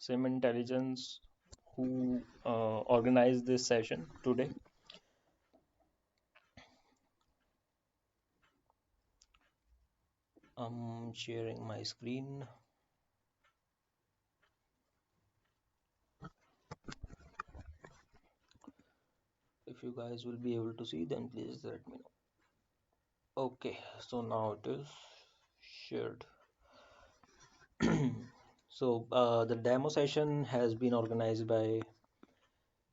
SIM Intelligence who organized this session today. I'm sharing my screen. If you guys will be able to see, then please let me know. Okay, so now it is shared. The demo session has been organized by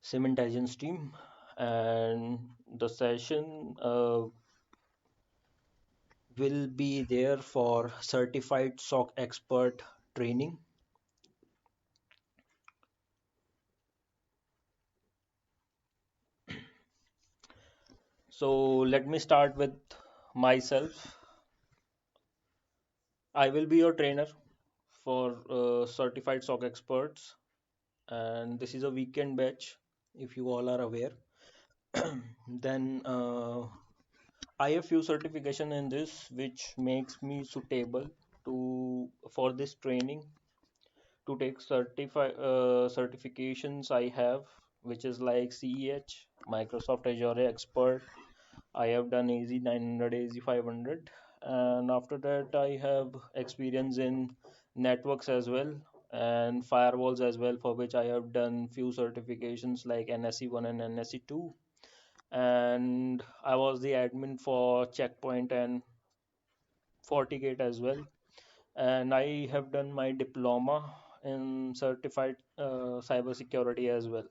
SIM Intelligence team, and the session will be there for certified SOC expert training. So let me start with myself. I will be your trainer for certified SOC experts, and this is a weekend batch, if you all are aware. Then I have few certification in this, which makes me suitable to for this training to take certifications I have, which is like CEH, Microsoft Azure Expert. I have done AZ 900, AZ 500, and after that I have experience in networks as well and firewalls as well, for which I have done few certifications like NSE 1 and NSE 2. And I was the admin for Checkpoint and FortiGate as well. And I have done my diploma in certified cybersecurity as well.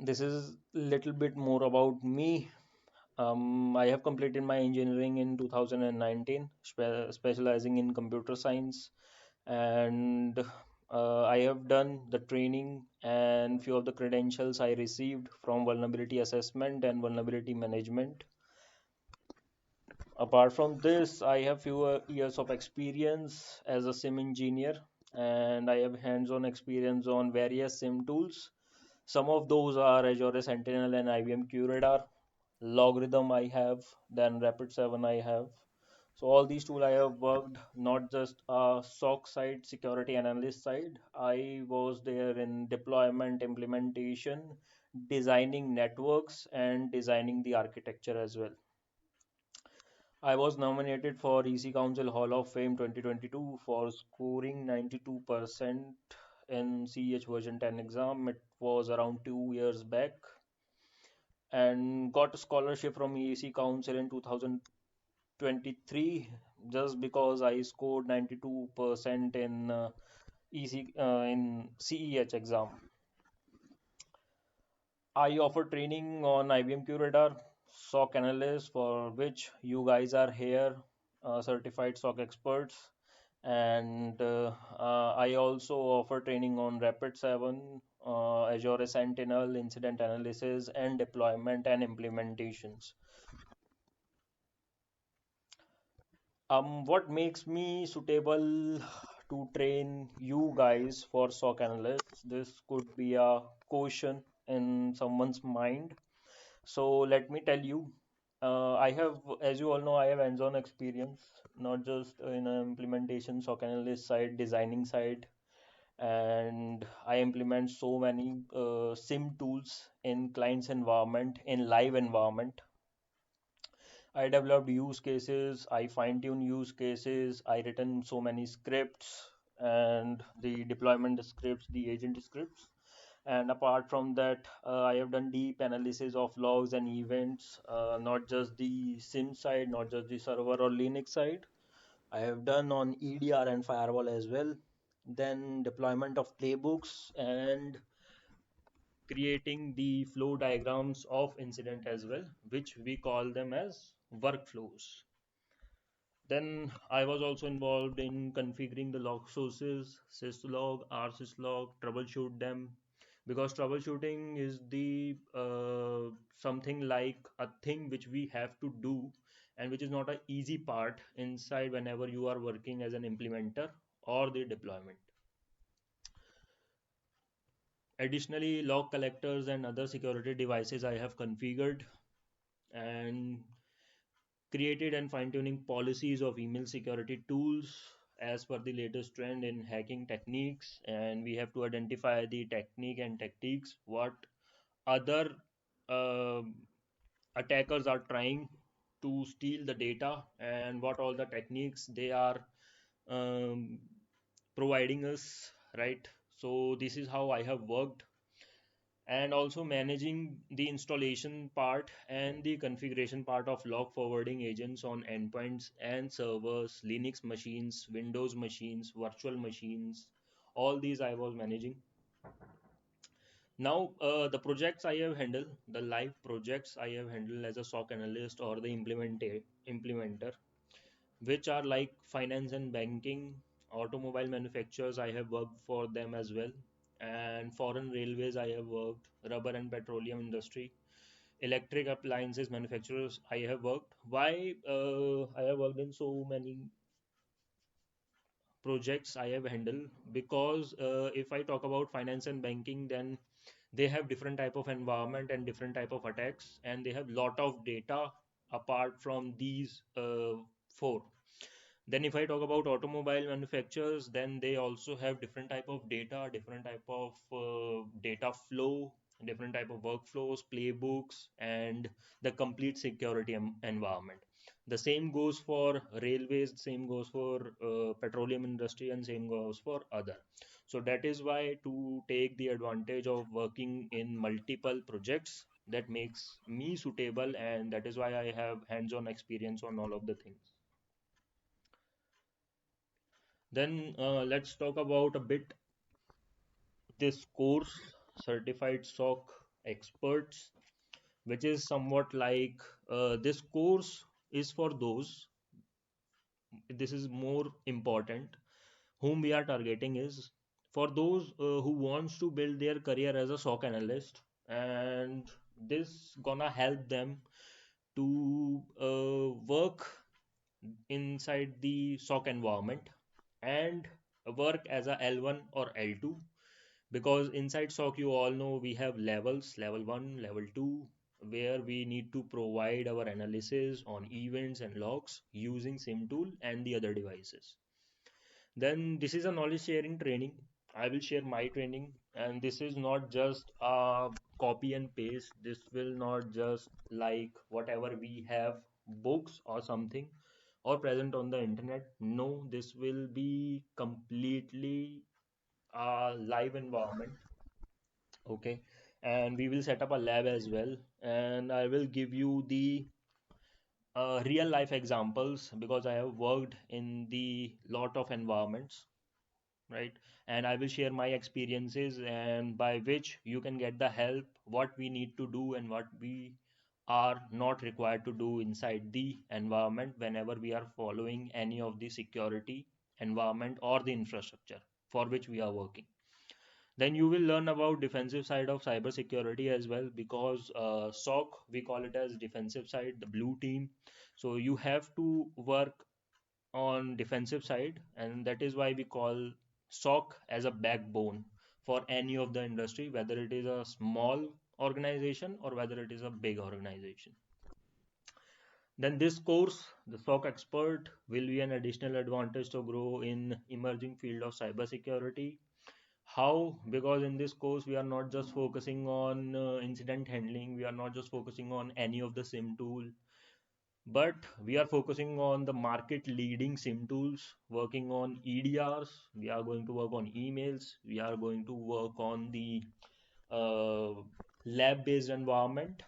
This is little bit more about me. I have completed my engineering in 2019, specializing in computer science, and I have done the training and few of the credentials I received from vulnerability assessment and vulnerability management. Apart from this, I have few years of experience as a SIM engineer, and I have hands-on experience on various SIM tools. Some of those are Azure Sentinel and IBM QRadar. Logarithm I have, then Rapid7 I have. So all these tools I have worked not just SOC side, security analyst side. I was there in deployment, implementation, designing networks, and designing the architecture as well. I was nominated for EC Council Hall of Fame 2022 for scoring 92% in CEH version 10 exam. It was around 2 years back, and got a scholarship from EC Council in 2023 just because I scored 92% in CEH exam. I offer training on IBM QRadar, SOC Analyst, for which you guys are here, certified SOC experts. And I also offer training on Rapid7, Azure Sentinel, incident analysis, and deployment and implementations. What makes me suitable to train you guys for SOC analysts? This could be a question in someone's mind. So let me tell you, I have, as you all know, I have hands-on experience, not just in implementation, SOC analyst side, designing side, and I implement so many SIM tools in client's environment, in live environment. I developed use cases, I fine-tune use cases, I written so many scripts and the deployment scripts, the agent scripts. And apart from that, I have done deep analysis of logs and events, not just the SIM side, not just the server or Linux side. I have done on EDR and firewall as well. Then deployment of playbooks and creating the flow diagrams of incident as well, which we call them as workflows. Then I was also involved in configuring the log sources, syslog, rsyslog, troubleshoot them, because troubleshooting is the something like a thing which we have to do, and which is not an easy part inside whenever you are working as an implementer or the deployment. Additionally, log collectors and other security devices I have configured, and created and fine-tuning policies of email security tools, as per the latest trend in hacking techniques, and we have to identify the technique and tactics what other um attackers are trying to steal the data, and what all the techniques they are um, providing us, right? So this is how I have worked, and also managing the installation part and the configuration part of log forwarding agents on endpoints and servers, Linux machines, Windows machines, virtual machines. All these I was managing. Now, the projects I have handled, the live projects I have handled as a SOC analyst or the implementer, which are like finance and banking, automobile manufacturers, I have worked for them as well, and foreign railways, I have worked, rubber and petroleum industry, electric appliances manufacturers, I have worked. Why I have worked in so many projects I have handled? Because if I talk about finance and banking, then they have different type of environment and different type of attacks, and they have lot of data apart from these four. Then if I talk about automobile manufacturers, then they also have different type of data, different type of data flow, different type of workflows, playbooks, and the complete security environment. The same goes for railways, same goes for petroleum industry, and same goes for other. So that is why to take the advantage of working in multiple projects, that makes me suitable, and that is why I have hands-on experience on all of the things. Then let's talk about a bit this course, Certified SOC Experts, which is somewhat like this course is for those, this is more important, whom we are targeting is for those who wants to build their career as a SOC analyst, and this gonna help them to work inside the SOC environment and work as a L1 or L2, because inside SOC you all know we have levels, level 1, level 2, where we need to provide our analysis on events and logs using SIM tool and the other devices. Then this is a knowledge sharing training. I will share my training, and this is not just a copy and paste. This will not just like whatever we have books or something or present on the internet. No, this will be completely a live environment. Okay, and we will set up a lab as well, and I will give you the real life examples because I have worked in the lot of environments, right? And I will share my experiences, and by which you can get the help what we need to do and what we are not required to do inside the environment whenever we are following any of the security environment or the infrastructure for which we are working. Then you will learn about defensive side of cybersecurity as well, because SOC we call it as defensive side, the blue team. So you have to work on defensive side, and that is why we call SOC as a backbone for any of the industry, whether it is a small organization or whether it is a big organization. Then this course, the SOC expert, will be an additional advantage to grow in emerging field of cybersecurity. How? Because in this course, we are not just focusing on incident handling, we are not just focusing on any of the SIM tool, but we are focusing on the market leading SIM tools, working on EDRs, we are going to work on emails, we are going to work on the uh, lab based environment,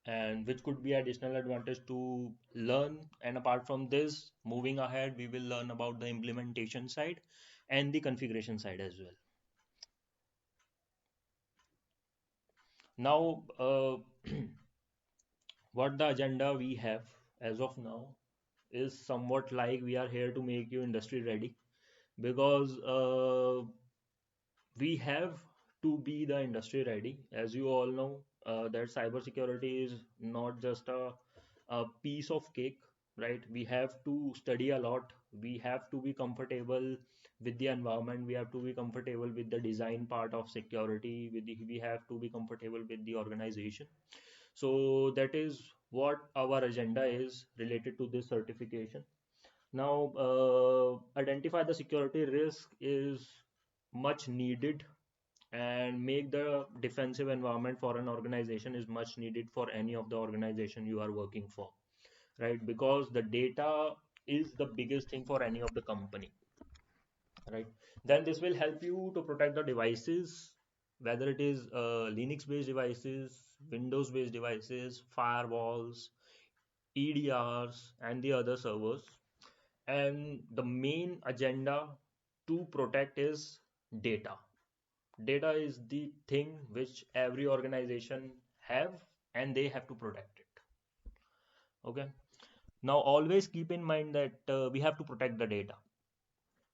and which could be additional advantage to learn. And apart from this, moving ahead, we will learn about the implementation side and the configuration side as well. Now, what the agenda we have as of now is somewhat like we are here to make you industry ready, because we have to be the industry ready. As you all know, that cybersecurity is not just a piece of cake, right? We have to study a lot. We have to be comfortable with the environment. We have to be comfortable with the design part of security. We have to be comfortable with the organization. So that is what our agenda is related to this certification. Now, identify the security risk is much needed, and make the defensive environment for an organization is much needed for any of the organization you are working for, right? Because the data is the biggest thing for any of the company, right? Then this will help you to protect the devices, whether it is Linux based devices, Windows based devices, firewalls, EDRs, and the other servers. And the main agenda to protect is data. Data is the thing which every organization have, and they have to protect it. Okay. Now always keep in mind that we have to protect the data.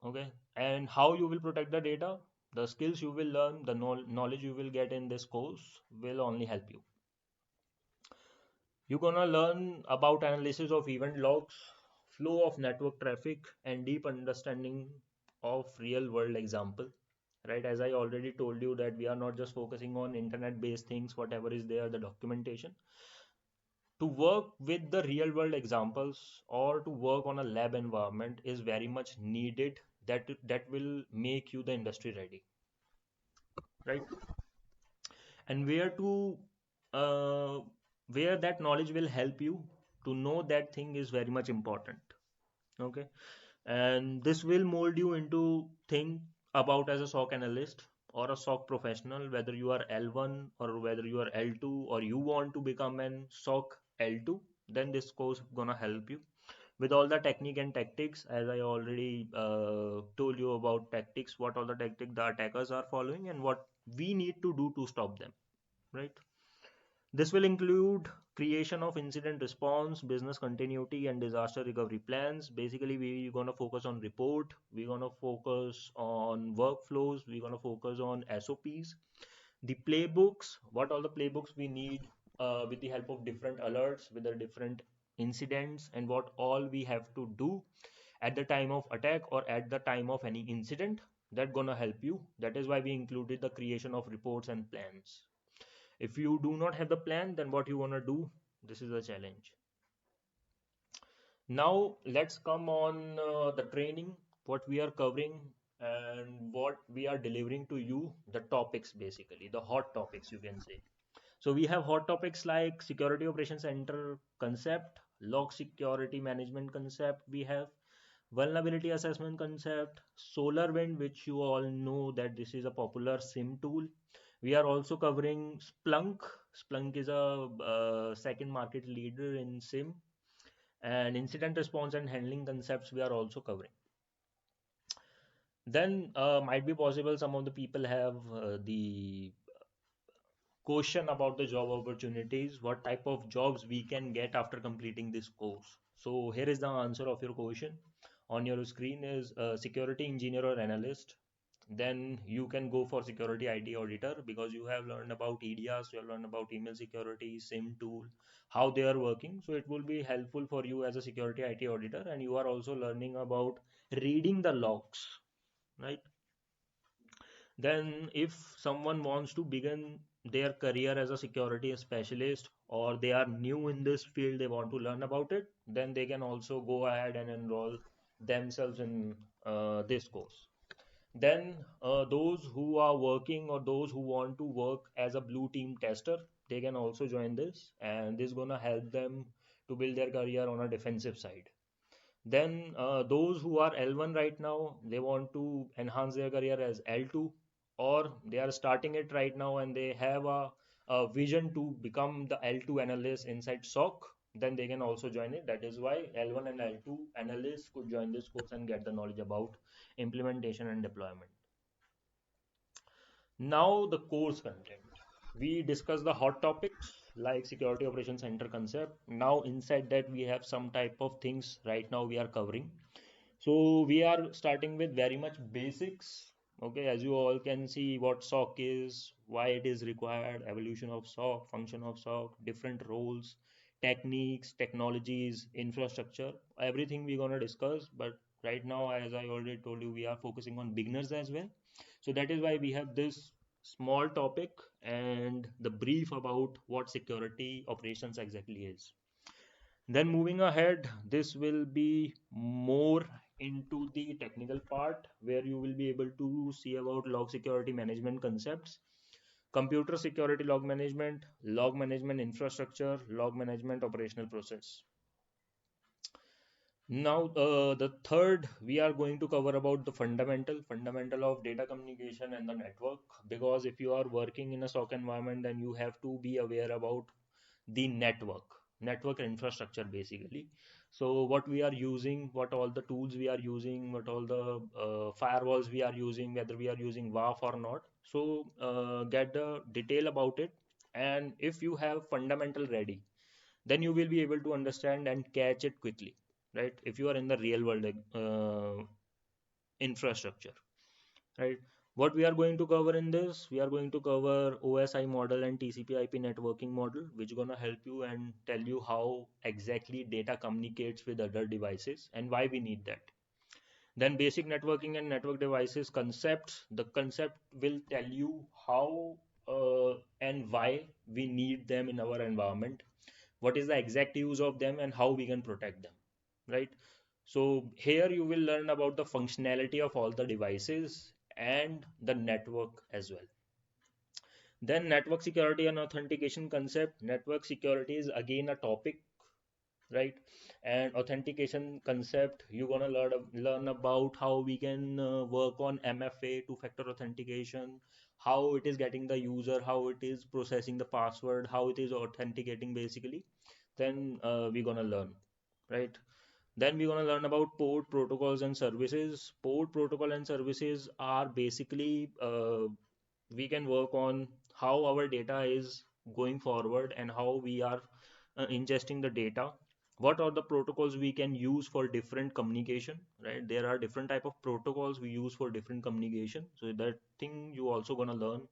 Okay. And how you will protect the data? The skills you will learn, the knowledge you will get in this course will only help you. You're gonna learn about analysis of event logs, flow of network traffic, and deep understanding of real world example. Right, as I already told you that we are not just focusing on internet based things, whatever is there, the documentation. To work with the real world examples or to work on a lab environment is very much needed. That will make you the industry ready, right? And uh, where that knowledge will help you to know that thing is very much important. Okay. And this will mold you into think about as a SOC analyst or a SOC professional, whether you are L1 or whether you are L2 or you want to become an SOC L2. Then this course gonna help you with all the technique and tactics, as I already told you about tactics, what all the tactics the attackers are following and what we need to do to stop them, right? This will include creation of incident response, business continuity, and disaster recovery plans. Basically, we're going to focus on report, we're going to focus on workflows, we're going to focus on SOPs, the playbooks, what all the playbooks we need with the help of different alerts, with the different incidents, and what all we have to do at the time of attack or at the time of any incident. That gonna help you. That is why we included the creation of reports and plans. If you do not have the plan, then what you want to do? This is a challenge. Now let's come on the training, what we are covering and what we are delivering to you, the topics, basically the hot topics you can say. So we have hot topics like security operations center concept, log security management concept, we have vulnerability assessment concept, SolarWind, which you all know that this is a popular SIM tool. We are also covering Splunk. Splunk is a second market leader in SIM, and incident response and handling concepts we are also covering. Then might be possible some of the people have the question about the job opportunities, what type of jobs we can get after completing this course. So here is the answer of your question. On your screen is security engineer or analyst. Then you can go for security IT auditor because you have learned about EDRs, you have learned about email security, SIM tool, how they are working. So it will be helpful for you as a security IT auditor, and you are also learning about reading the logs, right? Then if someone wants to begin their career as a security specialist or they are new in this field, they want to learn about it, then they can also go ahead and enroll themselves in this course. Then those who are working or those who want to work as a blue team tester, they can also join this, and this is gonna help them to build their career on a defensive side. Then those who are L1 right now, they want to enhance their career as L2, or they are starting it right now and they have a vision to become the L2 analyst inside SOC, then they can also join it. That is why L1 and L2 analysts could join this course and get the knowledge about implementation and deployment. Now the course content. We discuss the hot topics like security operations center concept. Now inside that we have some type of things right now we are covering. So we are starting with very much basics. Okay, as you all can see what SOC is, why it is required, evolution of SOC, function of SOC, different roles, techniques, technologies, infrastructure, everything we're gonna discuss. But right now, as I already told you, we are focusing on beginners as well. So that is why we have this small topic and the brief about what security operations exactly is. Then moving ahead, this will be more into the technical part where you will be able to see about log security management concepts, computer security log management infrastructure, log management operational process. Now, the third, we are going to cover about the fundamental of data communication and the network. Because if you are working in a SOC environment, then you have to be aware about the network infrastructure basically. So what we are using, what all the tools we are using, what all the firewalls we are using, whether we are using WAF or not. So get the detail about it, and if you have fundamental ready, then you will be able to understand and catch it quickly, right? If you are in the real world infrastructure, right? What we are going to cover in this, we are going to cover OSI model and TCP IP networking model, which is going to help you and tell you how exactly data communicates with other devices and why we need that. Then basic networking and network devices concepts. The concept will tell you how and why we need them in our environment, what is the exact use of them, and how we can protect them, right? So here you will learn about the functionality of all the devices and the network as well. Then network security and authentication concept. Network security is again a topic, right? And authentication concept, you're gonna learn about how we can work on MFA, two factor authentication, how it is getting the user, how it is processing the password, how it is authenticating basically. Then we're gonna learn, right? Then we're going to learn about port protocols and services. Port protocol and services are basically we can work on how our data is going forward and how we are ingesting the data. What are the protocols we can use for different communication, right? There are different type of protocols we use for different communication. So that thing you also going to learn.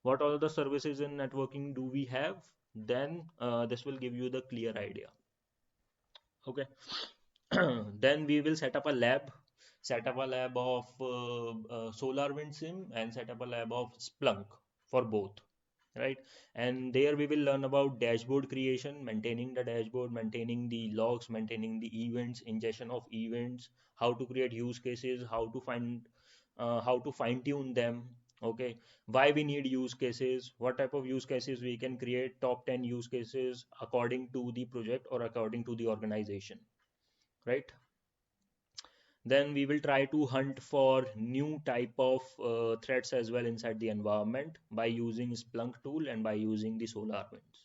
What all the services in networking do we have? Then this will give you the clear idea. Okay. Then we will set up a lab of SolarWind SIM and set up a lab of Splunk for both, right? And there we will learn about dashboard creation, maintaining the dashboard, maintaining the logs, maintaining the events, ingestion of events, how to create use cases, how to fine tune them. Okay, why we need use cases, what type of use cases we can create, top 10 use cases according to the project or according to the organization, right? Then we will try to hunt for new type of threats as well inside the environment by using Splunk tool and by using the SolarWinds.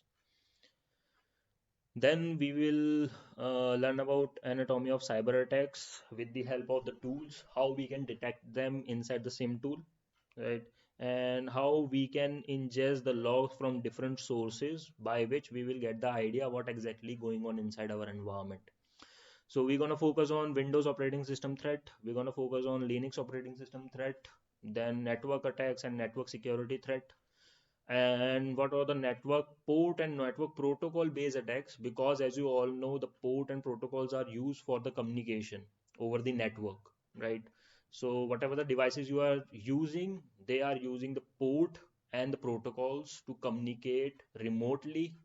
Then we will learn about anatomy of cyber attacks with the help of the tools, how we can detect them inside the SIM tool, right? And how we can ingest the logs from different sources by which we will get the idea what exactly going on inside our environment. So we're going to focus on Windows operating system threat. We're going to focus on Linux operating system threat, then network attacks and network security threat. And what are the network port and network protocol based attacks? Because as you all know, the port and protocols are used for the communication over the network, right? So whatever the devices you are using, they are using the port and the protocols to communicate remotely,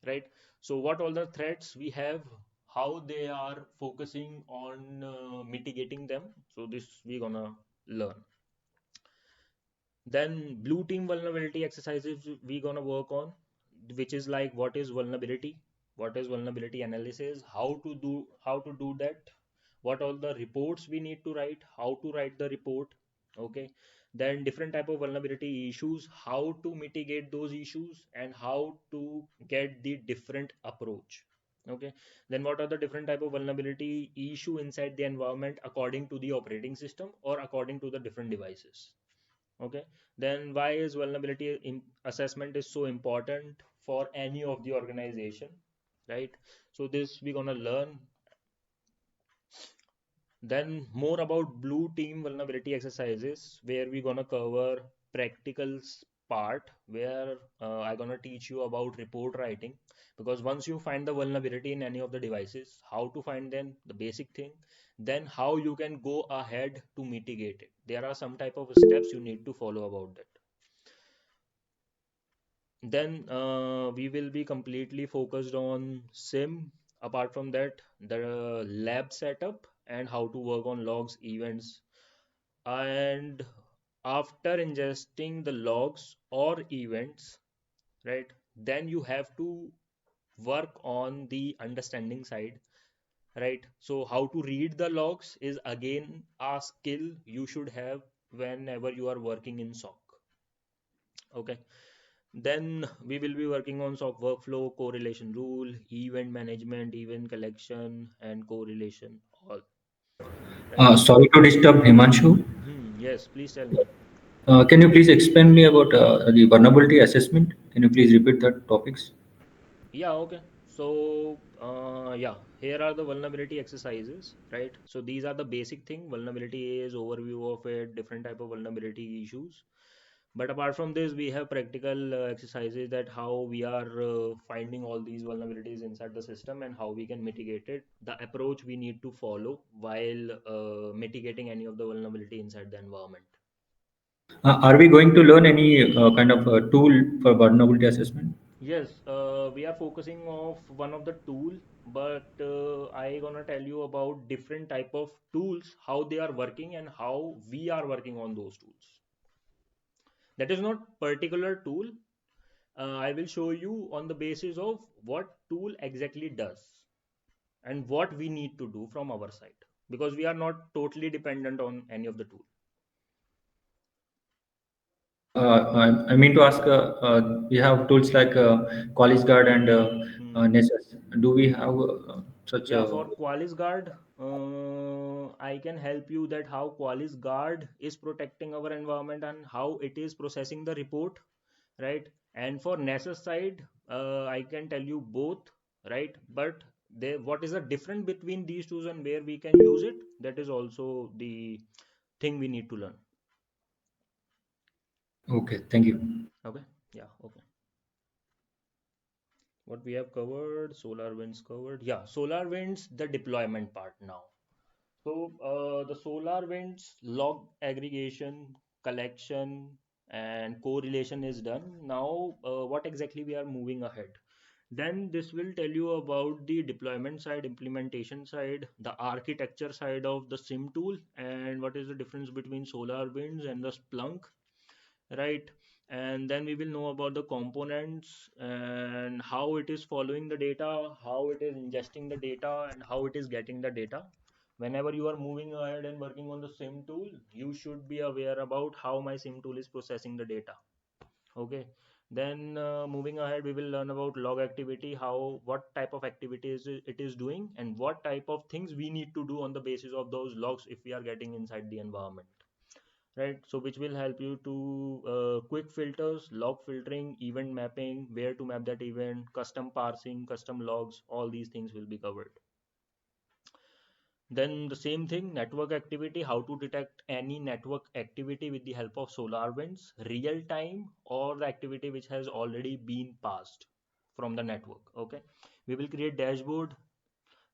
right? So what all the threats we have, how they are focusing on mitigating them, so this we gonna learn. Then blue team vulnerability exercises we gonna work on, which is like what is vulnerability, what is vulnerability analysis, how to do that, what all the reports we need to write, how to write the report. Okay. Then different type of vulnerability issues, how to mitigate those issues and how to get the different approach. Okay. Then what are the different type of vulnerability issue inside the environment according to the operating system or according to the different devices. Okay. Then why is assessment is so important for any of the organization, right? So this we're gonna learn. Then more about blue team vulnerability exercises, where we're gonna cover practical part where I'm gonna teach you about report writing. Because once you find the vulnerability in any of the devices, how to find them, the basic thing, then how you can go ahead to mitigate it. There are some type of steps you need to follow about that. Then we will be completely focused on SIM, apart from that, the lab setup and how to work on logs, events, and after ingesting the logs or events, right, then you have to work on the understanding side, right? So how to read the logs is again a skill you should have whenever you are working in SOC. Okay. Then we will be working on SOC workflow, correlation rule, event management, event collection, and correlation, all right. Sorry to disturb, Himanshu. Yes, please tell me. Can you please explain me about the vulnerability assessment? Can you please repeat that topics? Yeah, okay. So, yeah, here are the vulnerability exercises, right? So these are the basic thing. Vulnerability is overview of it, different type of vulnerability issues. But apart from this, we have practical exercises that how we are finding all these vulnerabilities inside the system and how we can mitigate it. The approach we need to follow while mitigating any of the vulnerability inside the environment. Are we going to learn any kind of tool for vulnerability assessment? Yes, we are focusing of one of the tool, but I gonna tell you about different type of tools, how they are working and how we are working on those tools. That is not particular tool. I will show you on the basis of what tool exactly does and what we need to do from our side because we are not totally dependent on any of the tool. I mean to ask, we have tools like College Guard and Hmm. Nessus. Do we have such Yeah, a for Qualys Guard, I can help you that how Qualys Guard is protecting our environment and how it is processing the report, right? And for Nessus side, I can tell you both, right? But what is the difference between these tools and where we can use it? That is also the thing we need to learn. okay? Thank you. Okay. Yeah. Okay. What we have covered, solar winds covered. Yeah, solar winds, the deployment part now. So the solar winds log aggregation, collection, and correlation is done. Now, what exactly we are moving ahead? Then this will tell you about the deployment side, implementation side, the architecture side of the SIM tool, and what is the difference between solar winds and the Splunk, right? And then we will know about the components and how it is following the data, how it is ingesting the data, and how it is getting the data. Whenever you are moving ahead and working on the SIM tool, you should be aware about how my SIM tool is processing the data. Okay. Then moving ahead, we will learn about log activity, how what type of activities it is doing, and what type of things we need to do on the basis of those logs if we are getting inside the environment, right? So which will help you to quick filters, log filtering, event mapping, where to map that event, custom parsing, custom logs, all these things will be covered. Then the same thing, network activity, how to detect any network activity with the help of SolarWinds, real time or the activity which has already been passed from the network. Okay, we will create dashboard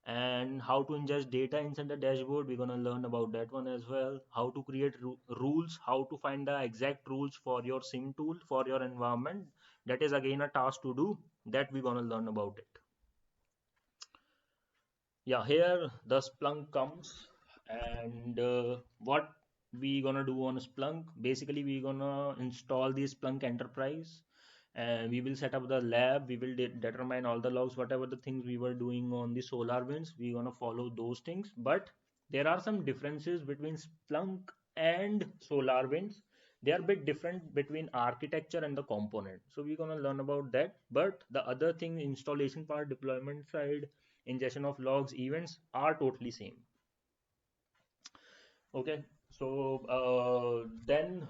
and how to ingest data inside the dashboard. We're going to learn about that one as well. How to create rules, how to find the exact rules for your SIM tool for your environment. That is again a task to do, that we're going to learn about it. Yeah, here the Splunk comes, and what we gonna do on Splunk? Basically, we gonna install the Splunk Enterprise, and we will set up the lab. We will determine all the logs, whatever the things we were doing on the SolarWinds. We gonna follow those things, but there are some differences between Splunk and SolarWinds. They are a bit different between architecture and the component. So we're gonna learn about that. But the other thing, installation part, deployment side, ingestion of logs, events are totally same. Okay, so then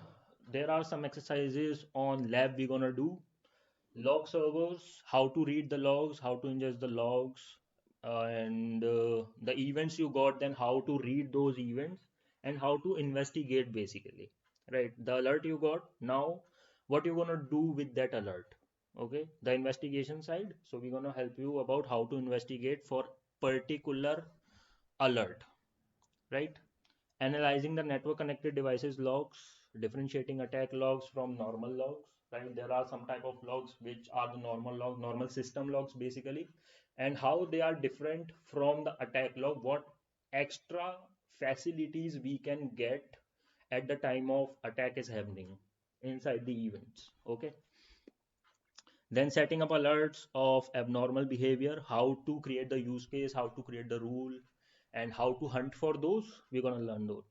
there are some exercises on lab we're gonna do. Log servers, how to read the logs, how to ingest the logs, and the events you got, then how to read those events and how to investigate basically, right? The alert you got, now what you're gonna do with that alert. Okay, the investigation side, so we're gonna help you about how to investigate for particular alert, right? Analyzing the network connected devices logs, differentiating attack logs from normal logs, right? There are some type of logs which are the normal log, normal system logs basically, and how they are different from the attack log, what extra facilities we can get at the time of attack is happening inside the events. Okay, then setting up alerts of abnormal behavior, how to create the use case, how to create the rule, and how to hunt for those. We're going to learn those.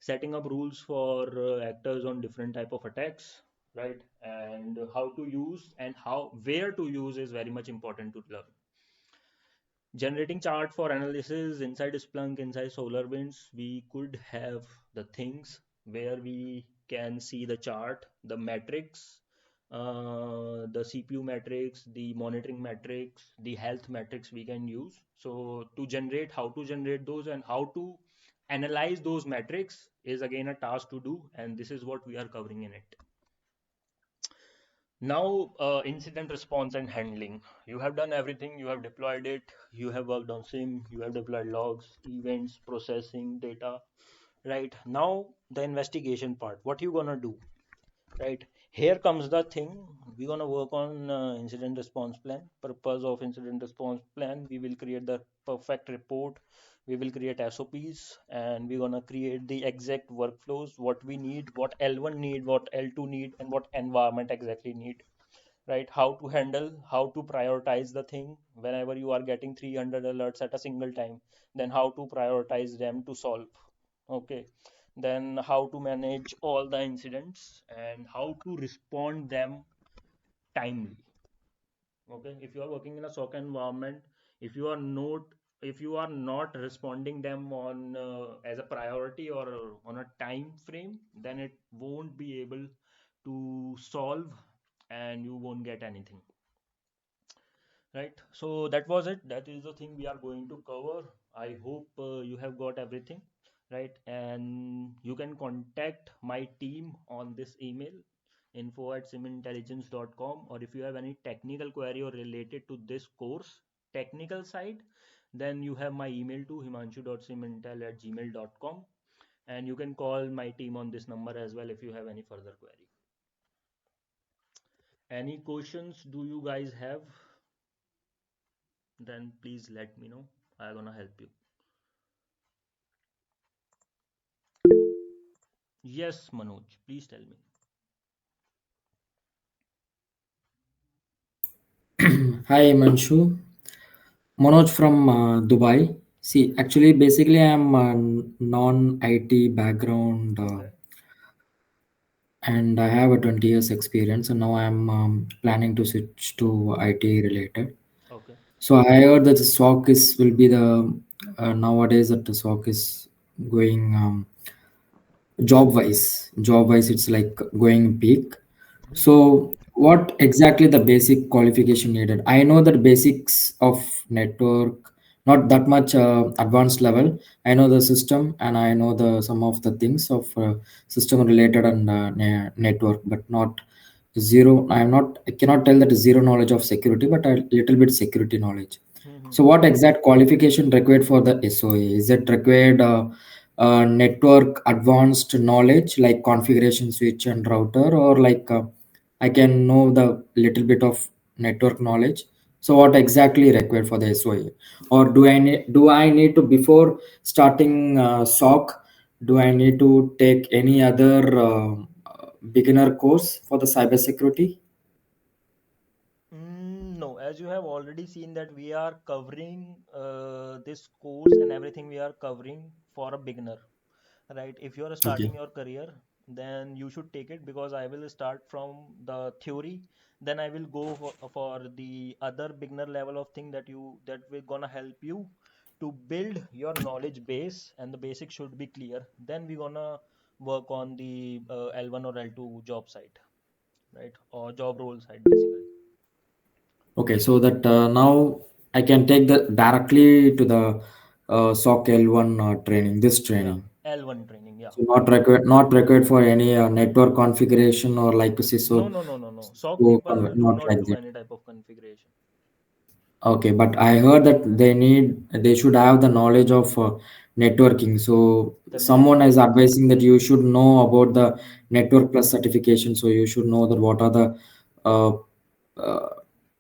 Setting up rules for actors on different type of attacks, right? And how to use and how where to use is very much important to learn. Generating chart for analysis inside Splunk, inside SolarWinds, we could have the things where we can see the chart, the metrics, the CPU metrics, the monitoring metrics, the health metrics we can use. So to generate, how to generate those and how to analyze those metrics is again a task to do, and this is what we are covering in it. Now, incident response and handling. You have done everything, you have deployed it, you have worked on SIEM, you have deployed logs, events, processing, data, right? Now, the investigation part. What you gonna do, right? Here comes the thing. We're gonna work on incident response plan. Purpose of incident response plan, we will create the perfect report. We will create SOPs and we're gonna create the exact workflows, what we need, what L1 need, what L2 need, and what environment exactly need, right? How to handle, how to prioritize the thing whenever you are getting 300 alerts at a single time, then how to prioritize them to solve. Okay, then how to manage all the incidents and how to respond them timely. Okay, if you are working in a SOC environment, if you are not if you are not responding them on as a priority or on a time frame, then it won't be able to solve and you won't get anything, right? So that was it. That is the thing we are going to cover. I hope you have got everything, right? And you can contact my team on this email, info@simintelligence.com, or if you have any technical query or related to this course technical side, then you have my email to himanshu.simintel@gmail.com, and you can call my team on this number as well if you have any further query. Any questions do you guys have? Then please let me know. I'm gonna help you. Yes, Manoj, please tell me. Hi, Manshu. Manoj from Dubai. See, actually, basically, I'm a non-IT background Okay. and I have a 20 years experience. And now I'm planning to switch to IT related. Okay. So I heard that the SOC is will be the nowadays that the SOC is going job wise it's like going big. So Hmm. what exactly the basic qualification needed? I know that basics of network, not that much advanced level. I know the system and I know the some of the things of system related and network, but not zero. I cannot tell that zero knowledge of security, but a little bit security knowledge. So, Hmm. what exact qualification required for the SOA? Is it required network advanced knowledge like configuration switch and router, or like I can know the little bit of network knowledge? So, what exactly required for the SOA? Or do I need to before starting SOC? Do I need to take any other beginner course for the cybersecurity? No, as you have already seen that we are covering this course and everything we are covering for a beginner, right? If you are Okay. starting your career, then you should take it because I will start from the theory, then I will go for the other beginner level of thing that will gonna help you to build your knowledge base and the basics should be clear. Then we're gonna work on the L1 or L2 job site, right? Or job role side basically. Okay, so that now I can take the directly to the SOC L1 training, this Yeah, training. L1 training, yeah. So not required for any network configuration or like No, CISO, no, no, no, no. SOC so people do not not like do that. any type of configuration. Okay, but I heard that they should have the knowledge of networking. So The someone is network. advising that you should know about the Mhm. network plus certification. So you should know that what are the uh, uh,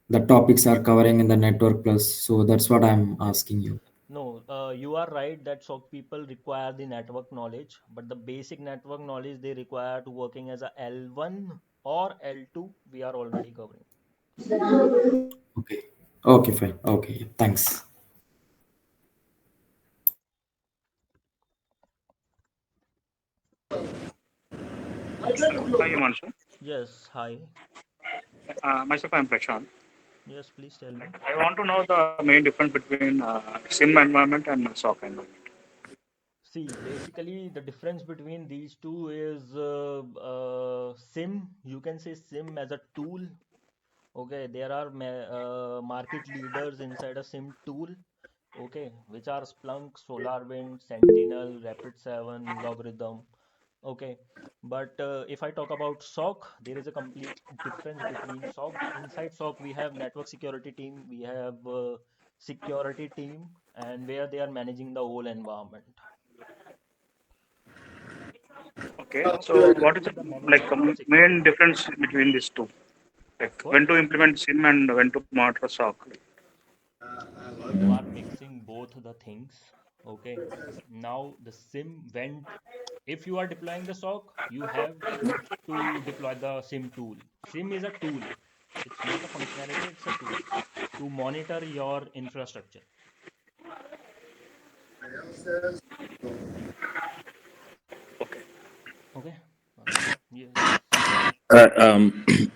the topics are covering in the network plus. So that's what I'm asking you. No, you are right that SOC people require the network knowledge, but the basic network knowledge they require to working as a L1 or L2, we are already covering. Okay. Okay, fine. Okay, thanks. Hi, Himanshu. Yes, hi. Myself, I'm Prashant. Yes, please tell me. I want to know the main difference between SIM environment and SOC environment. See, basically, the difference between these two is SIM. You can say SIM as a tool. Okay, there are market leaders inside a SIM tool. Okay, which are Splunk, SolarWind, Sentinel, Rapid7, Logarithm. Okay, but if I talk about SOC, there is a complete difference between SOC. Inside SOC, we have network security team, we have security team, and where they are managing the whole environment. Okay, SOC so is what is basically the the like management of main security. difference between these two? Like What? when to implement SIM and when to monitor SOC? You are mixing both the things. Okay, now the SIM went. If you are deploying the SOC, you have to deploy the SIM tool. SIM is a tool. It's not a functionality, it's a tool to monitor your infrastructure. Okay. Okay. Yes.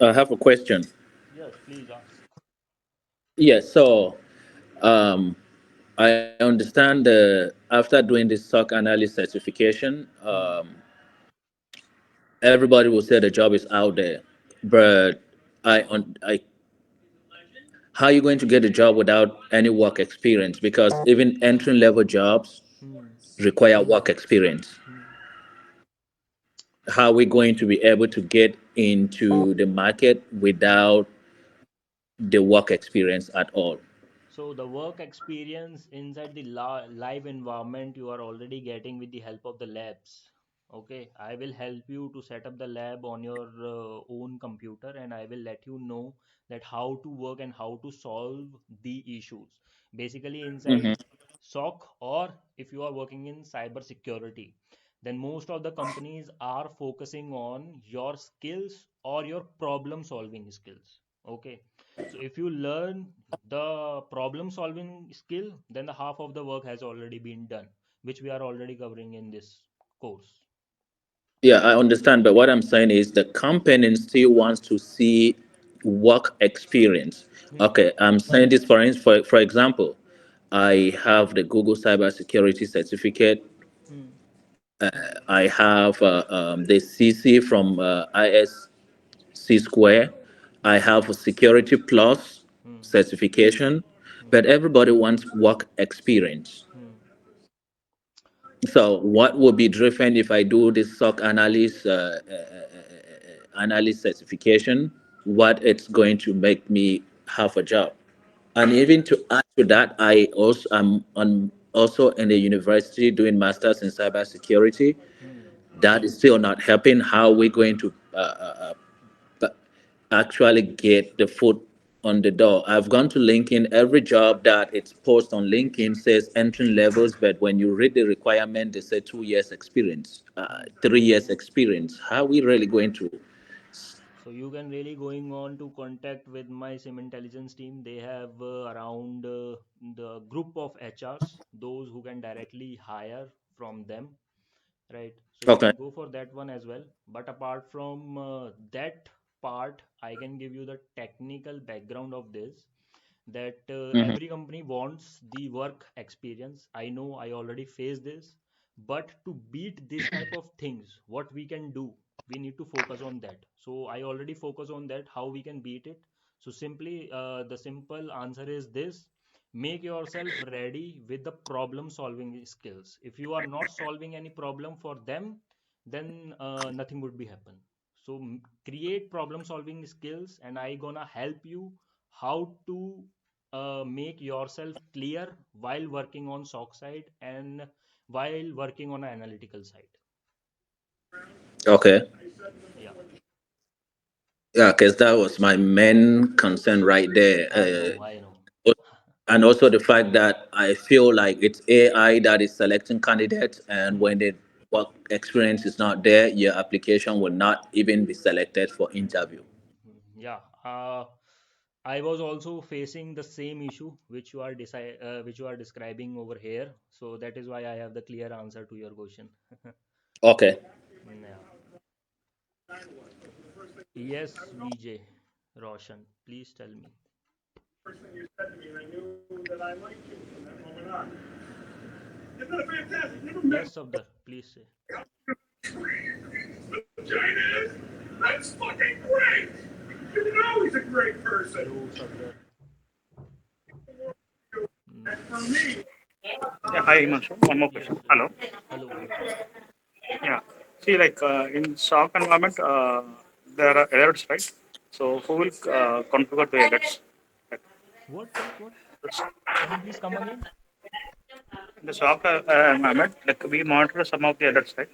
I have a question. Yes, please ask. Yes, so um, I understand after doing this SOC analyst certification, Hmm. everybody will say the job is out there, but I how are you going to get a job without any work experience? Because even entry level jobs Hmm. require work experience. Hmm. How are we going to be able to get into the market without the work experience at all? So the work experience inside the live environment you are already getting with the help of the labs. Okay, I will help you to set up the lab on your own computer and I will let you know that how to work and how to solve the issues. Basically inside Hmm. SOC or if you are working in cyber security, then most of the companies are focusing on your skills or your problem solving skills. Okay, so if you learn the problem solving skill, then the half of the work has already been done, which we are already covering in this course. Yeah, I understand, but what I'm saying is the company still wants to see work experience. Hmm. Okay, I'm saying this for example, I have the Google cybersecurity certificate. Hmm. I have the CC from ISC Square. I Hmm. have a Security Plus Hmm. certification, Hmm. but everybody wants work experience. Hmm. So, what will be driven if I do this SOC analyst certification? What it's going to make me have a job? And even to add to that, I also am also in the university doing masters in cybersecurity. Hmm. That is still not helping. How are we going to but actually get the foot on the door? I've gone to LinkedIn. Every job that it's posted on LinkedIn says entry levels, but when you read the requirement, they say 2 years experience, Hmm. 3 years experience. How are we really going to? So you can really going on to contact with my SIM intelligence team. They have around the group of HRs, those who can directly hire from them, right? So you Okay. can go for that one as well. But apart from that part, I can give you the technical background of this, that Hmm. every company wants the work experience. I know I already faced this, but to beat this type of things, what we can do, we need to focus on that. So I already focus on that, how we can beat it. So simply, the simple answer is this: make yourself ready with the problem solving skills. If you are not solving any problem for them, then nothing would be happen. So create problem solving skills and I gonna help you how to make yourself clear while working on SOC side and while working on an analytical side. Okay. Yeah. Yeah, because that was my main concern right there. I know, I know. And also the fact that I feel like it's AI that is selecting candidates, and when the work experience is not there, your application will not even be selected for interview. Yeah. I was also facing the same issue which you are describing over here. So that is why I have the clear answer to your question. Okay. Yeah. Yes, VJ Roshan, please tell me. Yes, Abdar, please say. That's fucking great! You know he's a great person. Hello, Sabdar. And No. for me, Yeah, hi, Yes, Himanshu. One more yes, question. Abdar. Hello. Hello, hello. Yeah. See, like in SOC environment, there are alerts, right? So who will configure the alerts? Like, What? this- Can you please come again? in the SOC environment, like we monitor some of the alerts, right?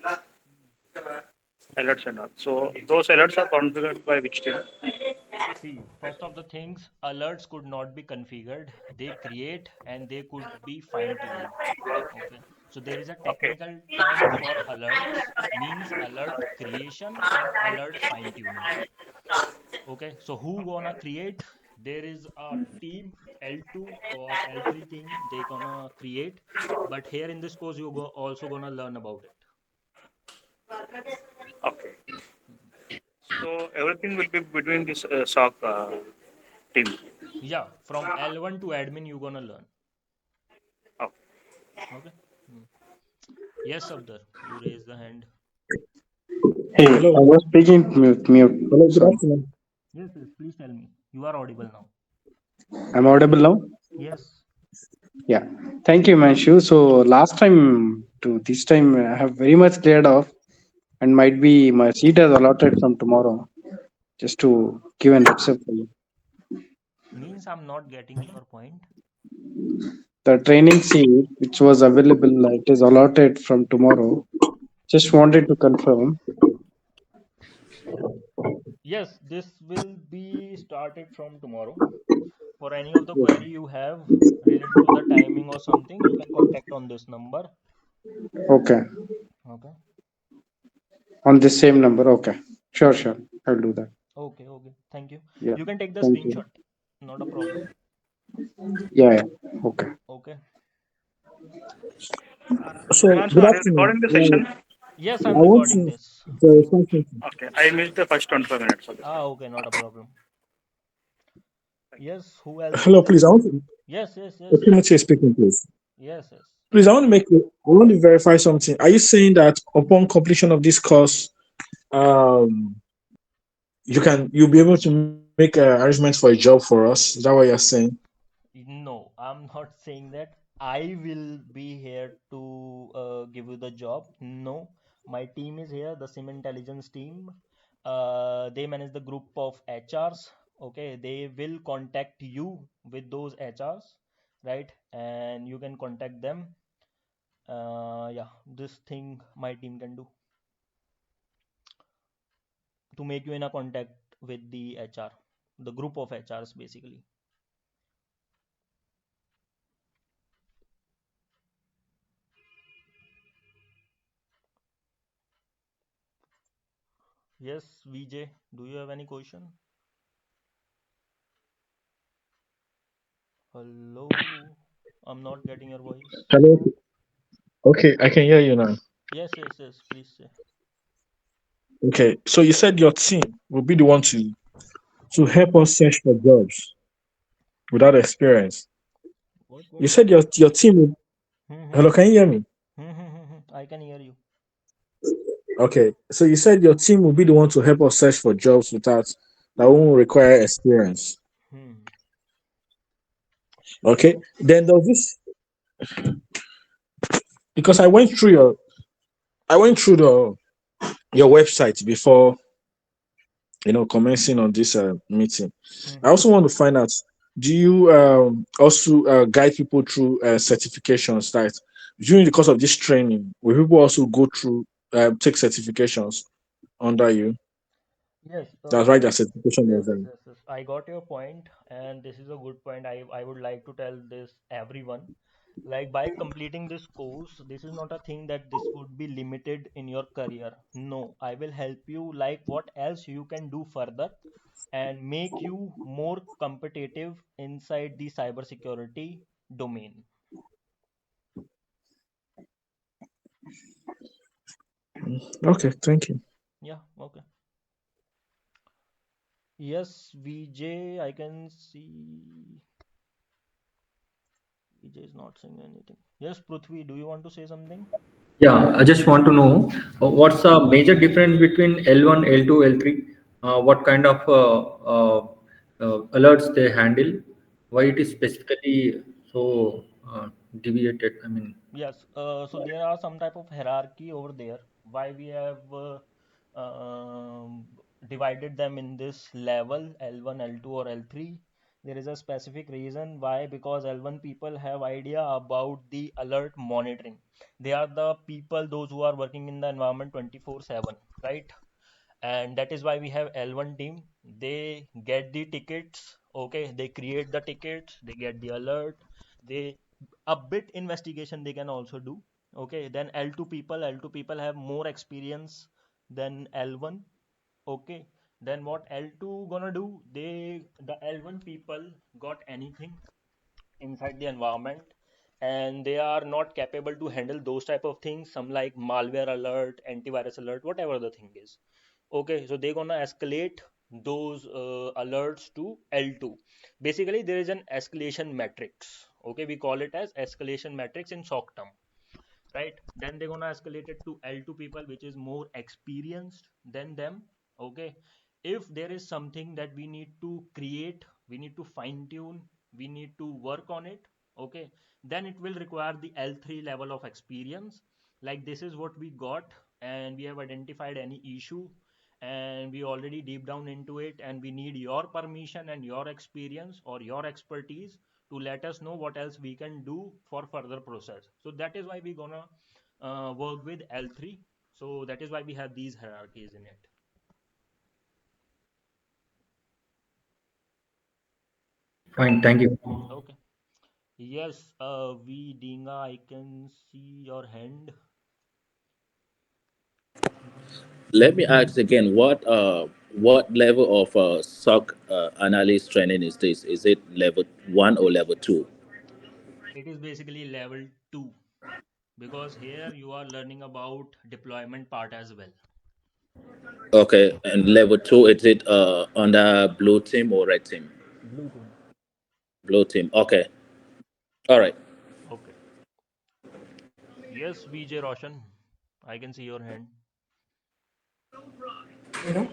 Alerts and all. So those alerts are configured by which team? See, first of the things, alerts could not be configured. They create and they could be fine-tuned. Okay. So there is a Okay. technical term for alerts, means alert creation and alert fine-tuning. Okay. So who gonna create? There is a team L2 or L3 thing they gonna create. But here in this course, you go also gonna learn about it. Okay. So everything will be between this SOC team. Yeah, from L1 to admin, you gonna learn. Okay. Okay. Hmm. Yes, Abdar, you raise the hand. Hey, Hello. I was speaking mute. Hello, good Sorry. afternoon. Yes, please tell me. You are audible now. I'm audible now? Yes. Yeah. Thank you, Manshu. So last time to this time, I have very much cleared off and might be my seat is allotted from tomorrow. Just to give an heads up for you. Means I'm not getting your point. The training seat which was available, it is allotted from tomorrow. Just wanted to confirm. Yes, this will be started from tomorrow. For any of the query you have related to the timing or something, you can contact on this number. Okay. Okay. On the same number. Okay. Sure, sure. I'll do that. Okay. Thank you. Yeah. You can take the Thank you. screenshot. Not a problem. Yeah, yeah. Okay. Okay. So, Himanshu, good are you afternoon. recording the session? Yes, I I'm want recording to this. clarify something. Okay. I missed the first 25 minutes of this. Okay, not a problem. Yes, who else Hello, is please. there? I want to. Yes. Okay, Timothy is speaking, please. Yes. Please, I want to verify something. Are you saying that upon completion of this course, um, you'll be able to make arrangements for a job for us? Is that what you're saying? No, I'm not saying that I will be here to give you the job. No, my team is here, the SIM intelligence team. They manage the group of HRs. Okay, they will contact you with those HRs, right? And you can contact them. Yeah, this thing my team can do to make you in a contact with the HR, the group of HRs basically. Yes, VJ, do you have any question? Hello, I'm not getting your voice. Hello. Okay, I can hear you now. Yes, please say. Okay, so you said your team will be the one to help us search for jobs without experience. What? You said your team will. Hello, can you hear me? I can hear you. Okay, so you said your team will be the one to help us search for jobs without that won't require experience. Hmm. Okay, then there's this because I went through the your website before commencing on this meeting. I Hmm. also want to find out: do you also guide people through certifications? That during the course of this training, will people also go through take certifications under you? Yes, That's why the certification is there. yes. I got your point, and this is a good point. I would like to tell this everyone. Like by completing this course, this is not a thing that this would be limited in your career. No, I will help you like what else you can do further and make you more competitive inside the cybersecurity domain. Okay, thank you. Yeah, okay. Yes, VJ, I can see VJ is not saying anything. Yes, Prithvi, do you want to say something? Yeah, I just want to know what's the major difference between L1, L2, L3? What kind of alerts they handle? Why it is specifically so deviated? I mean, Yes, so there are some type of hierarchy over there. Why we have divided them in this level L1, L2, or L3? There is a specific reason why, because L1 people have idea about the alert monitoring. They are the people, those who are working in the environment 24/7, right? And that is why we have L1 team. They get the tickets, okay, they create the tickets, they get the alert, they a bit investigation they can also do, okay. Then L2 people have more experience than L1, okay. Then what L2 gonna do, the L1 people got anything inside the environment, and they are not capable to handle those type of things, some like malware alert, antivirus alert, whatever the thing is, okay. So they're gonna escalate those alerts to L2. Basically there is an escalation matrix, okay, we call it as escalation matrix in SOC term, right? Then they're gonna escalate it to L2 people, which is more experienced than them, okay. If there is something that we need to create, we need to fine tune, we need to work on it, okay, then it will require the L3 level of experience. Like this is what we got, and we have identified any issue, and we already deep down into it, and we need your permission and your experience or your expertise to let us know what else we can do for further process. So that is why we're gonna work with L3. So that is why we have these hierarchies in it. fine, thank you. Okay. Yes, V Dinga, I can see your hand. Let me ask again, what level of SOC analyst training is this? Is it level one or level two? It is basically level 2 because here you are learning about deployment part as well. Okay, and level two, is it under blue team or red team? Blue team. Blue team. Okay. All right. Okay. Yes, VJ Roshan, I can see your hand.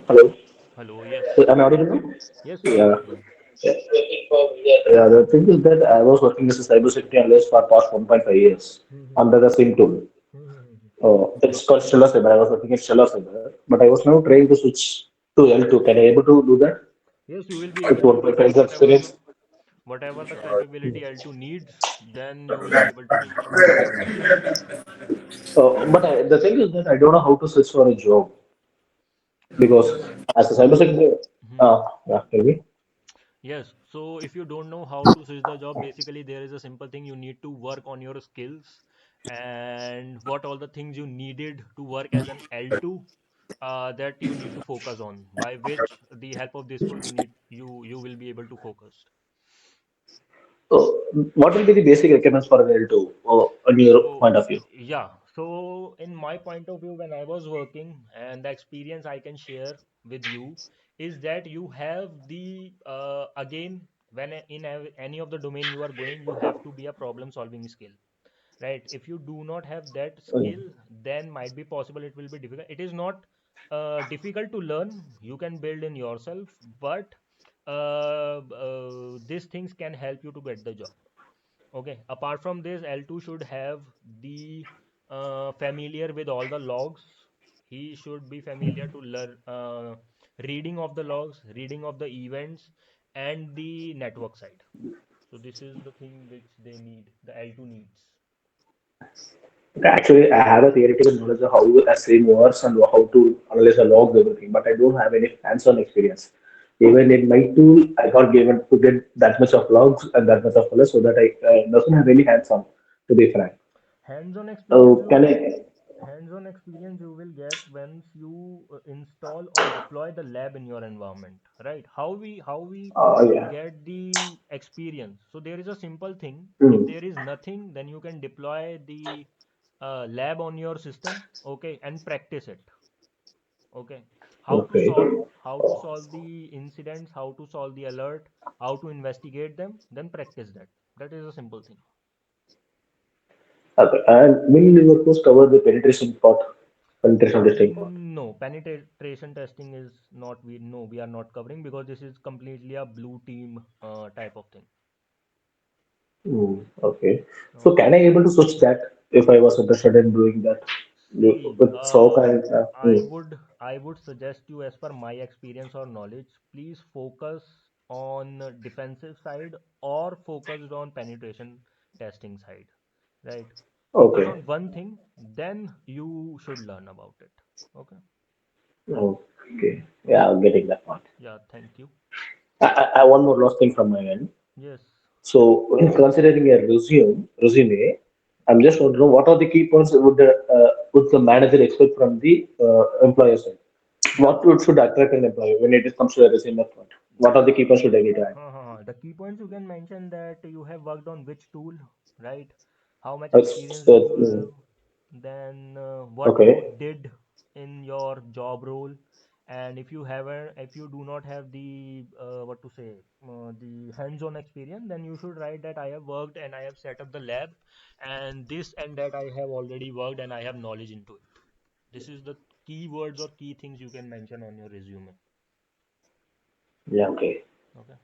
Hello. Hello, yes. Am I audible now? Yes, you are Yeah. audible. Yeah, the thing is that I was working as a cybersecurity analyst for past 1.5 years under the SIEM tool. It's called Stellar Cyber. I was working at Stellar Cyber, but I was now trying to switch to L2. Can I able to do that? Yes, you will be With able to 1.5 because years experience. whatever the capability L2 needs, then you will be able to do. But the thing is that I don't know how to switch for a job because Yes. as a So, cybersecurity, hmm. yeah, tell me. Yes. So if you don't know how to switch the job, basically there is a simple thing, you need to work on your skills and what all the things you needed to work as an L2, that you need to focus on, by which the help of this course you will be able to focus. So, what will be the basic requirements for an L2 on your So, point of view? yeah. So, in my point of view, when I was working, and the experience I can share with you is that you have the again, when any of the domain you are going, you have to be a problem solving skill, right? If you do not have that skill, then might be possible it will be difficult. It is not difficult to learn. You can build in yourself, but these things can help you to get the job. Okay, apart from this, L2 should have the familiar with all the logs. He should be familiar to learn reading of the logs, reading of the events, and the network side. So this is the thing which they need, the L2 needs. Actually, I have a theoretical knowledge of how a SIEM works and how to analyze the logs, everything, but I don't have any hands-on experience. Even in my tool, I got given to get that much of logs and that much of colors, so that I doesn't have any hands-on, to be frank. Hands-on experience So you can will I? hands-on experience you will get once you install or deploy the lab in your environment, right? How we Yeah. get the experience? So there is a simple thing. If Hmm. there is nothing, then you can deploy the lab on your system, okay, and practice it. Okay. How to Okay. solve how to solve the incidents, how to solve the alert, how to investigate them, then practice that. That is a simple thing. Okay. And will your course cover the penetration part, penetration testing part? No, penetration testing is not we no we are not covering because this is completely a blue team type of thing. Hmm. Okay. So Okay. can I able to switch that if I was interested in doing that See, with SOC and I would suggest you, as per my experience or knowledge, please focus on defensive side or focused on penetration testing side, right? Focus okay. on one thing, then you should learn about it. Okay. Okay. Yeah, Okay. I'm getting that point. Yeah, thank you. I one more last thing from my end. Yes. So when considering a resume, I'm just want to know what are the key points would the manager expect from the employer side? Yeah. Should attract an employer when it comes to a resume point? What are the key points should I get at? The key points you can mention that you have worked on which tool, right? How much experience It's, do you have? Then what you okay. did in your job role, and if you do not have the what to say, the hands-on experience, then you should write that I have worked and I have set up the lab, and this and that I have already worked and I have knowledge into it. This is the keywords or key things you can mention on your resume. Yeah, okay. Okay.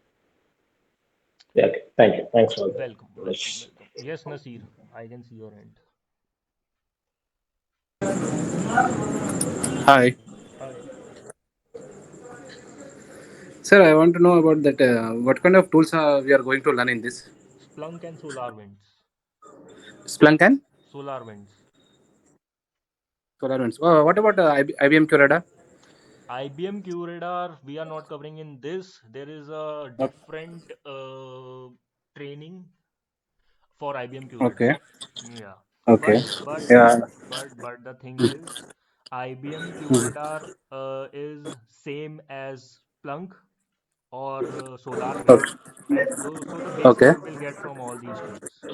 Yeah, okay. Thank you. Thanks for the Welcome, welcome, knowledge. welcome. Yes, Nasir, I can see your hand. Hi, Hi. sir. I want to know about that. What kind of tools we are going to learn in this Splunk and SolarWinds. Splunk and SolarWinds. SolarWinds? What about IBM Curator? IBM QRadar, we are not covering in this. There is a O- different training for IBM QRadar. Okay, Yeah. okay, But but yeah, but the thing is, IBM QRadar is same as Splunk or SolarWinds, right? So the basic okay, you will get from all these tools.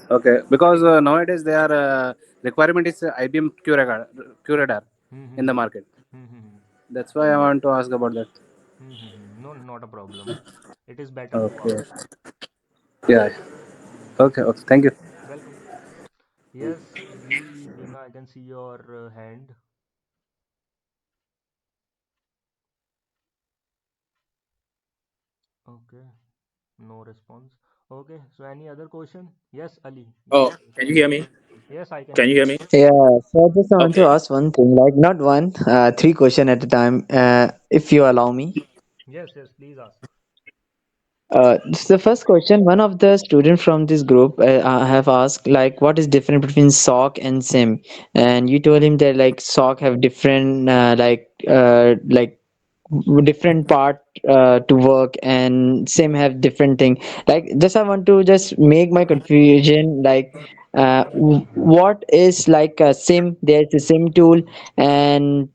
okay. Because nowadays they are requirement is IBM Curator Hmm, in hmm, the hmm. market. Hmm, hmm, hmm. That's why I want to ask about that. No, not a problem. It is better to Okay, ask. yeah, Hmm. okay, okay. Thank you. Welcome. Yes, Bina, I can see your hand. Okay, no response. Okay, so any other question? Yes, Ali. Oh, Yes, can you hear me? yes, I can Can hear you hear you. me? Yeah, so I just want to Okay. ask one thing, like not one, three question at a time, if you allow me. Yes, yes, please ask. This is the first question. One of the student from this group have asked, like, what is different between SOC and SIM? And you told him that like SOC have different, different part to work, and SIM have different thing. Like, just I want to just make my confusion, like. What is like a sim? There's a sim tool, and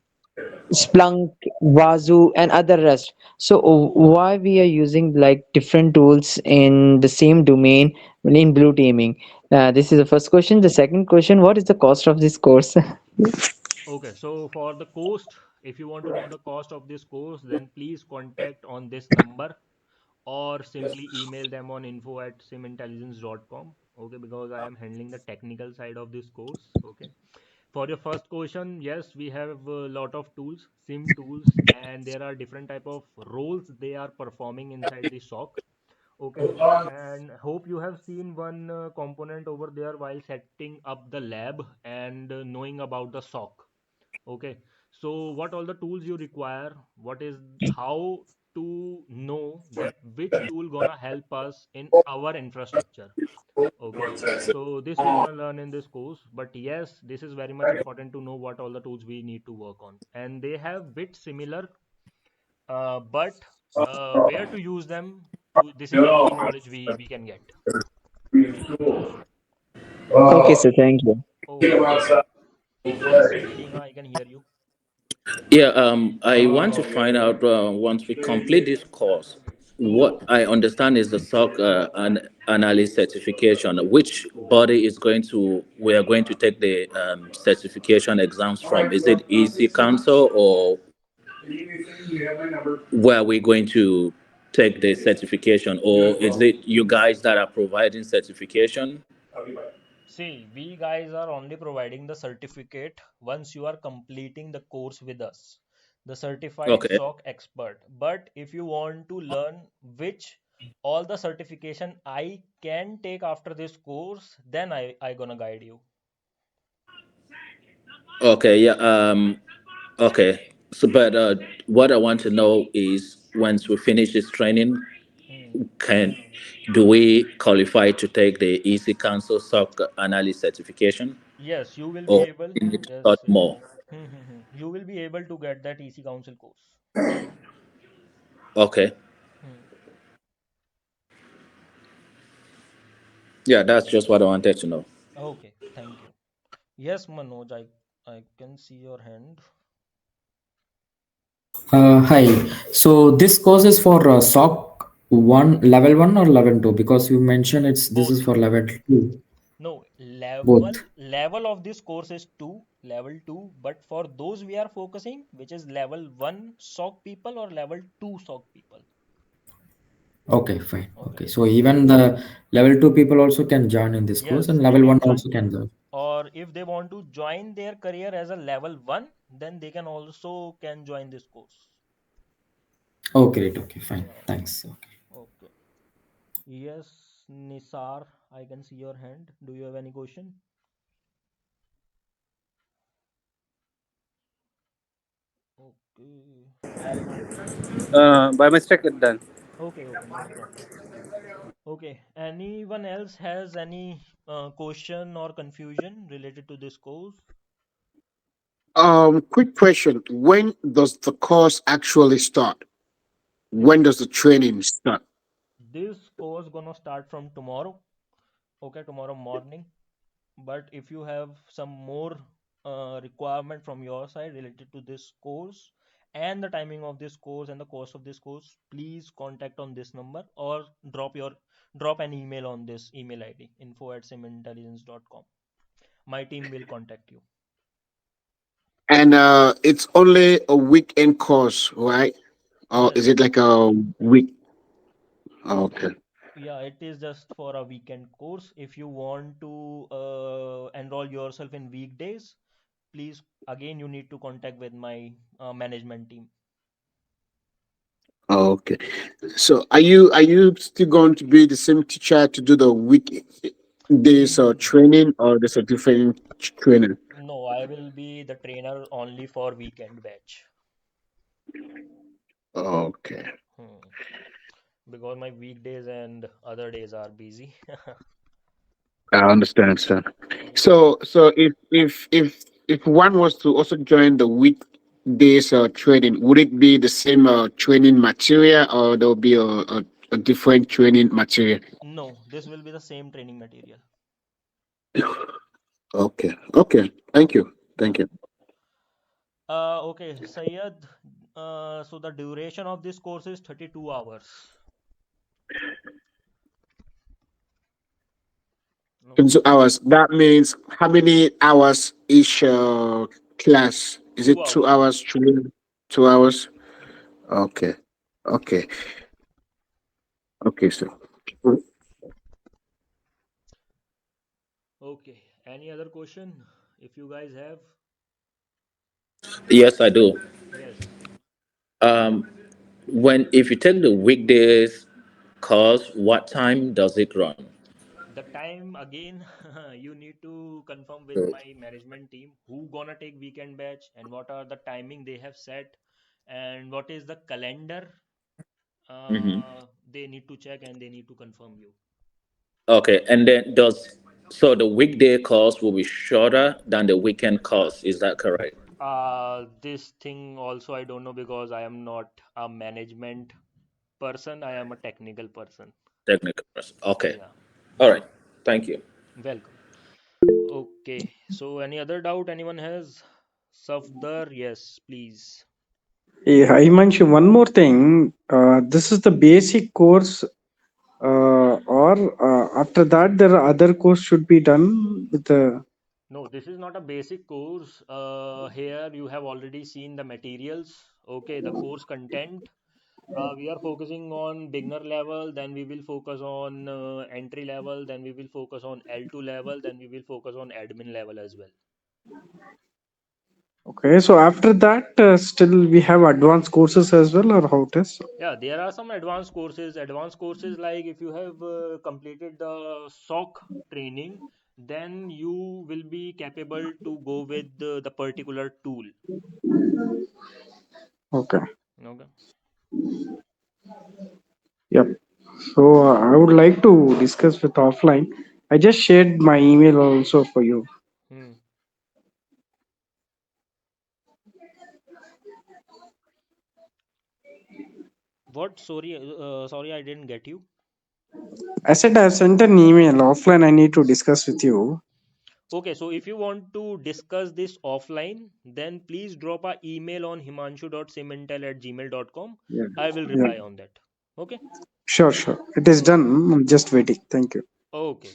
Splunk, Wazoo, and other rest. So why we are using like different tools in the same domain in blue teaming? This is the first question. The second question: what is the cost of this course? Okay, so for the cost, if you want to know the cost of this course, then please contact on this number or simply email them on info@simintelligence.com. Okay, because I am handling the technical side of this course. Okay. For your first question, yes, we have a lot of tools, SIM tools, and there are different type of roles they are performing inside the SOC. Okay, and hope you have seen one component over there while setting up the lab and knowing about the SOC. Okay, so what all the tools you require? What is how to know that which tool gonna help us in our infrastructure. Okay, so this we're gonna learn in this course, but yes, this is very much important to know what all the tools we need to work on, and they have bit similar, but where to use them, to this is the key knowledge we can get. Okay, sir. Thank you. Okay, yes, Tina, I can hear you. Yeah, I want to find out once we complete this course, what I understand is the SOC analyst certification. Which body is going to we are going to take the certification exams from? Is it EC Council or where are we going to take the certification, or is it you guys that are providing certification? See, we guys are only providing the certificate once you are completing the course with us, the certified Okay. SOC expert. But if you want to learn which all the certification I can take after this course, then I gonna guide you. Okay. Yeah. Okay. So, but what I want to know is once we finish this training, Hmm. can do we qualify to take the EC Council SOC analyst certification, Yes, you will be or able. we need to Yes, start yes. more? You will be able to get that EC Council course. Okay. Hmm. Yeah, that's just what I wanted to know. Okay, thank you. Yes, Manoj, I can see your hand. Hi. So this course is for SOC one, level one or level two? Because you mentioned it's this is Both. for level two, No, level both. level of this course is two, level two. But for those we are focusing, which is level one SOC people or level two SOC people. Okay, fine. Okay. Okay. So even the level two people also can join in this course, Yes, and they level one can join. also can join. Or if they want to join their career as a level one, then they can also can join this course. Oh, great. Okay, fine. Yeah. Thanks. Okay. Okay. Yes, Nisar, I can see your hand. Do you have any question? Okay. By mistake, it done. Okay, okay, no problem. Okay, anyone else has any question or confusion related to this course? Quick question. When does the course actually start? When This does the training start? this course gonna start from tomorrow. Okay, tomorrow morning. But if you have some more requirement from your side related to this course and the timing of this course and the cost of this course, please contact on this number or drop an email on this email ID info@simintelligence.com. My team will contact you. And it's only a weekend course, right? Or is Yes, it like a week? Okay. yeah, it is just for a weekend course. If you want to enroll yourself in weekdays, please again you need to contact with my management team. Okay. So are you still going to be the same teacher to do the weekdays training, or there's a different training? No, I will be the trainer only for weekend batch. Okay. Hmm. Because my weekdays and other days are busy. I understand, sir. Yeah. So if one was to also join the weekdays training, would it be the same training material, or there will be a different training material? No, this will be the same training material. Okay. Okay. Thank you. Yeah. Thank you. Okay, Sayed. So the duration of this course is 32 hours. Okay. 2 hours. That means how many hours each class? Is Two it two hours. hours training? 2 hours. Okay. Okay. Okay, sir. Okay. Any other question? If you guys have, Yes, I do. yes. Um, when if you take the weekdays course, what time does it run? The time again, you need to confirm with my management team who gonna take weekend batch and what are the timing they have set and what is the calendar Hmm. they need to check and they need to confirm you. Okay, and then so the weekday course will be shorter than the weekend course. Is that correct? This thing also I don't know because I am not a management person. I am a technical person. Technical person. Okay. Yeah, All right. Thank you. welcome. Okay, so any other doubt anyone has? Safdar, yes, please. Yeah, I mentioned one more thing. This is the basic course, or after that, there are other course should be done with the. No, this is not a basic course. Here you have already seen the materials. Okay, the course content. We are focusing on beginner level, then we will focus on entry level, then we will focus on L2 level, then we will focus on admin level as well. Okay, so after that, still we have advanced courses as well, or how it is? Yeah, there are some advanced courses. Advanced courses like if you have completed the SOC training, then you will be capable to go with the particular tool. Okay. Okay. Yep. So I would like to discuss with offline. I just shared my email also for you. Hmm. What? Sorry, sorry, I didn't get you. I said I have sent an email offline. I need to discuss with you. Okay, so if you want to discuss this offline, then please drop a email on himanshu.simintel@gmail.com. Yeah. I will Yeah. reply on that. Okay. Sure. Sure. It is Okay. done. I'm just waiting. Thank you. Okay,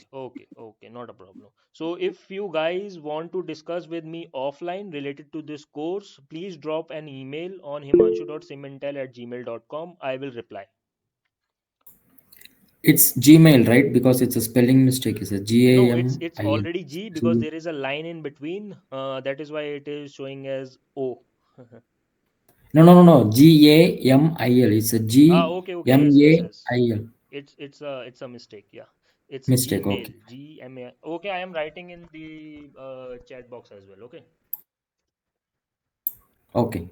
not a problem. So if you guys want to discuss with me offline related to this course, please drop an email on himanshu.simintel@gmail.com. I will reply. It's Gmail, right? Because it's a spelling mistake. It's a No, G A it's M it's I L. already G because there is a line in between. That is why it is showing as O. No, no, no, no. G-A-M-I-L. It's a Okay, yes, yes, yes. Gmail. It's a mistake. Yeah, it's Mistake. Okay. Gmail. Gmail. Okay, I am writing in the chat box as well. Okay. Okay.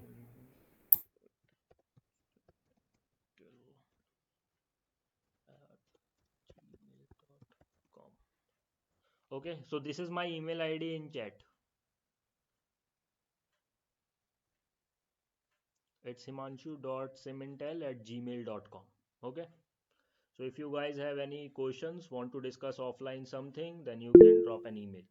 Okay, so this is my email ID in chat. It's himanshu.simintel@gmail.com. Okay. So if you guys have any questions, want to discuss offline something, then you can drop an email.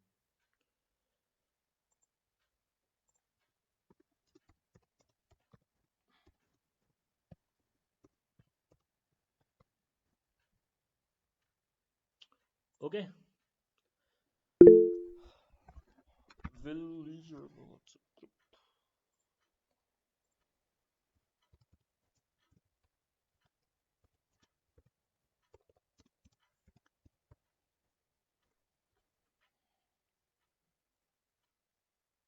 Okay. Will reach your